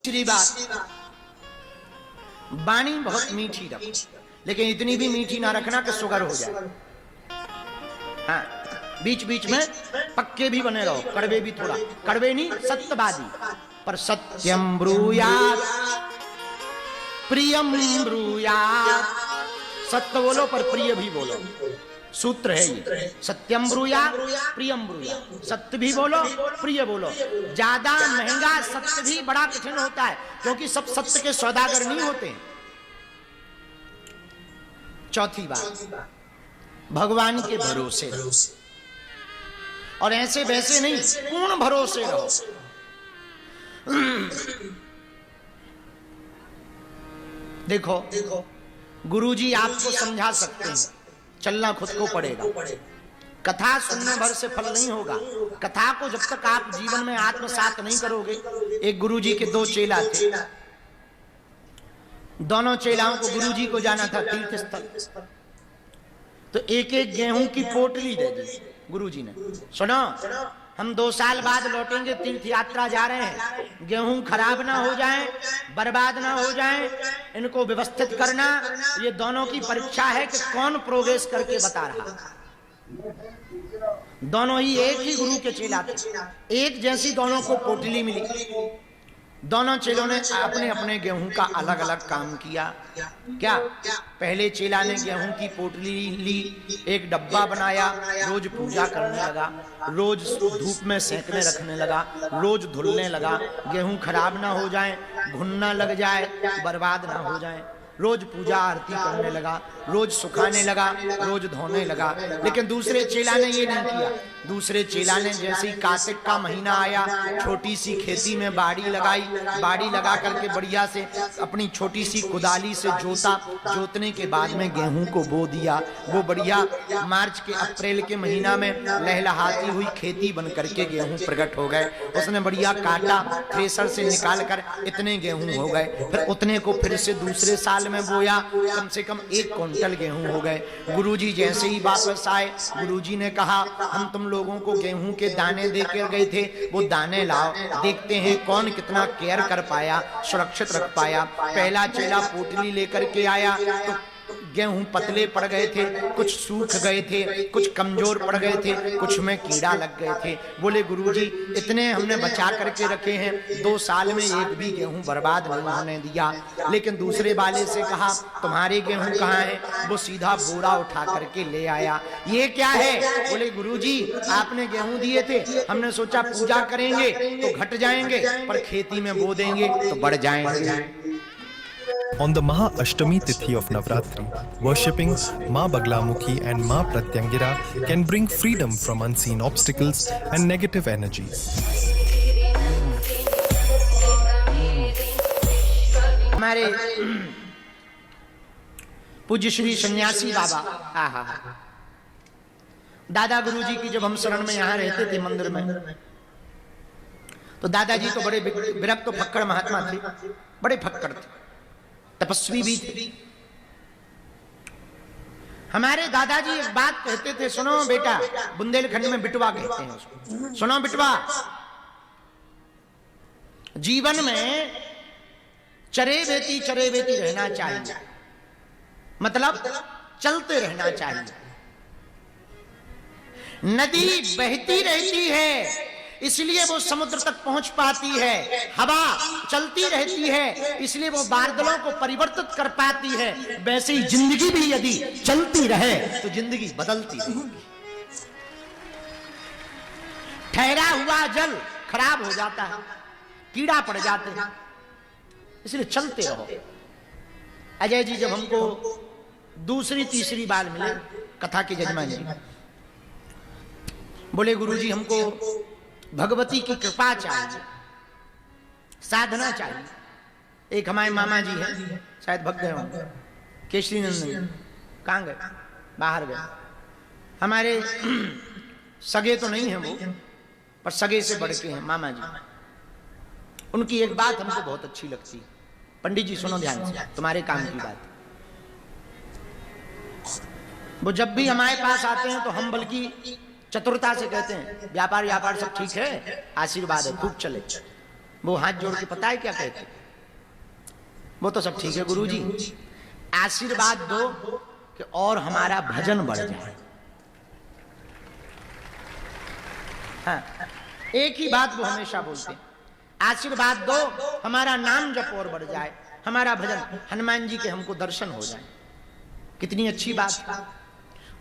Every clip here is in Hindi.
दूसरी बात, वाणी बहुत मीठी रखो, लेकिन इतनी भी मीठी ना रखना कि शुगर हो जाए। हाँ, बीच बीच में पक्के भी बने रहो, कड़वे भी थोड़ा, कड़वे नहीं सत्यवादी, पर सत्यम ब्रूयात प्रियम ब्रूयात, सत्य बोलो पर प्रिय भी बोलो, सूत्र है ये, सत्यम ब्रूयात प्रियम ब्रूयात, सत्य भी बोलो प्रिय बोलो। ज्यादा महंगा सत्य भी बड़ा कठिन होता है, क्योंकि सब सत्य के सौदागर नहीं होते। चौथी बात, भगवान के भरोसे रहो, और ऐसे वैसे नहीं, पूर्ण भरोसे रहो। देखो गुरुजी आपको समझा सकते हैं, चलना खुद को पड़ेगा। कथा सुनने भर से फल नहीं होगा। कथा को जब तक आप जीवन में आत्मसात नहीं करोगे। एक गुरुजी के दो चेला थे, दोनों चेलाओं को गुरुजी को जाना था तीर्थ स्थल, तो एक एक गेहूं की पोटली दे दी गुरुजी ने। सुनो, हम 2 साल बाद लौटेंगे, तीर्थ यात्रा जा रहे हैं, गेहूं खराब ना हो जाए, बर्बाद ना हो जाए, इनको व्यवस्थित करना। ये दोनों की परीक्षा है कि कौन प्रोग्रेस करके बता रहा। दोनों ही एक ही गुरु के चेला थे, एक जैसी दोनों को पोटली मिली। दोनों चेलों ने अपने अपने गेहूं का अलग अलग काम किया। क्या? पहले चेला ने गेहूं की पोटली ली, एक डब्बा बनाया, रोज पूजा करने लगा, रोज धूप में सेकने रखने लगा, रोज धुलने लगा, गेहूं खराब ना हो जाए, घुनना लग जाए, बर्बाद ना हो जाए। रोज पूजा आरती करने लगा, रोज सुखाने लगा, रोज धोने लगा। लेकिन दूसरे चेला ने ये नहीं किया। दूसरे चेला ने जैसे ही कार्तिक का महीना आया, छोटी सी खेती में बाड़ी लगाई, बाड़ी लगा करके बढ़िया से अपनी छोटी सी कुदाली से जोता, जोतने के बाद में गेहूं को बो दिया। वो बढ़िया मार्च के अप्रैल के महीना में लहलहाती हुई खेती बन करके गेहूं प्रकट हो गए। उसने बढ़िया काटा, थ्रेसर से निकाल कर इतने गेहूं हो गए। फिर उतने को फिर से दूसरे साल में बोया, कम से कम 1 क्विंटल गेहूं हो गए। गुरुजी जैसे ही वापस आए, गुरुजी ने कहा, हम तुम लोगों को गेहूं के दाने देकर गए थे, वो दाने लाओ, देखते हैं कौन कितना केयर कर पाया, सुरक्षित रख पाया। पहला चेला पोटली लेकर के आया तो गेहूं पतले पड़ गए थे, कुछ सूख गए थे, कुछ कमजोर पड़ गए थे, कुछ में कीड़ा लग गए थे। बोले गुरुजी इतने हमने बचा करके रखे हैं, 2 साल में एक भी गेहूं बर्बाद नहीं होने दिया। लेकिन दूसरे वाले से कहा, तुम्हारे गेहूं कहाँ है? वो सीधा बोरा उठा करके ले आया। ये क्या है? बोले गुरुजी आपने गेहूं दिए थे, हमने सोचा पूजा करेंगे तो घट जाएंगे, पर खेती में बो देंगे तो बढ़ जाएंगे। On the Maha Ashtami Tithi of Navratri, worshipping Ma Baglamukhi and Ma Pratyangira can bring freedom from unseen obstacles and negative energies. हमारे पूज्य श्री सन्यासी बाबा, दादा गुरुजी की जब हम शरण में यहाँ रहते थे मंदिर में, तो दादाजी तो बड़े विरक्त फक्कड़ महात्मा थे, बड़े फक्कड़ थे, तपस्वी भी थे। हमारे दादाजी एक बात कहते थे, सुनो बेटा, बुंदेलखंड में बिटवा कहते हैं उसको, सुनो बिटवा, जीवन में चरे बेती रहना चाहिए, मतलब चलते रहना चाहिए। नदी बहती रहती है इसलिए वो समुद्र तक पहुंच पाती है, हवा चलती रहती है इसलिए वो बादलों को परिवर्तित कर पाती है। वैसे ही जिंदगी भी यदि चलती रहे तो जिंदगी बदलती रहेगी। ठहरा हुआ जल खराब हो जाता है, कीड़ा पड़ जाते हैं, इसलिए चलते रहो। अजय जी जब हमको दूसरी तीसरी बार मिले, कथा के जजमान जी, बोले गुरुजी हमको भगवती की कृपा चाहिए, साधना चाहिए। एक हमारे मामा जी हैं, शायद भग गए होंगे, केशरी नंदन, कहाँ गए? बाहर गए। हमारे सगे तो नहीं है वो, पर सगे से बढ़ के हैं मामा जी। उनकी एक बात हमको बहुत अच्छी लगती। पंडित जी सुनो ध्यान से, तुम्हारे काम की बात। वो जब भी हमारे पास आते हैं तो हम बल्कि चतुरता से कहते हैं, व्यापार व्यापार सब ठीक है, आशीर्वाद है, खूब चले। वो हाथ जोड़ के पता है क्या कहते? वो तो सब ठीक है गुरुजी, आशीर्वाद दो कि और हमारा भजन बढ़ जाए। हाँ, एक ही बात वो हमेशा बोलते हैं, आशीर्वाद दो हमारा नाम जप और बढ़ जाए, हमारा भजन, हनुमान जी के हमको दर्शन हो जाए। कितनी अच्छी बात।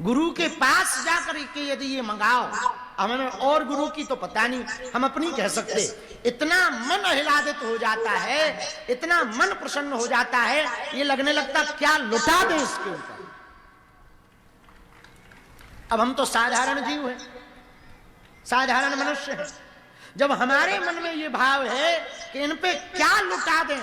गुरु के पास जाकर के यदि ये मंगाओ, हमें और गुरु की तो पता नहीं, हम अपनी कह सकते, इतना मन आह्लादित हो जाता है, इतना मन प्रसन्न हो जाता है, ये लगने लगता क्या लुटा दे इसके ऊपर। अब हम तो साधारण जीव हैं, साधारण मनुष्य हैं, जब हमारे मन में ये भाव है कि इन पे क्या लुटा दें,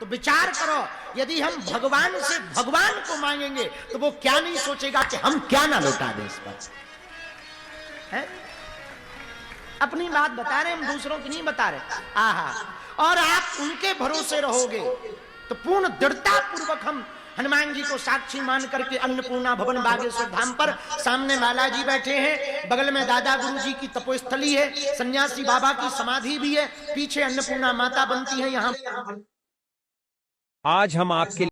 तो विचार करो, यदि हम भगवान से भगवान को मांगेंगे तो वो क्या नहीं सोचेगा कि हम क्या ना लुटा दें इस पर, है? अपनी बात बता रहे, हम दूसरों की नहीं बता रहे। आहा, और आप उनके भरोसे रहोगे तो पूर्ण दृढ़ता पूर्वक हम हनुमान जी को साक्षी मान करके अन्नपूर्णा भवन बागेश्वर धाम पर, सामने लाला जी बैठे हैं, बगल में दादा गुरु जी की तपोस्थली है, सन्यासी बाबा की समाधि भी है, पीछे अन्नपूर्णा माता बनती है। यहाँ आज हम आपके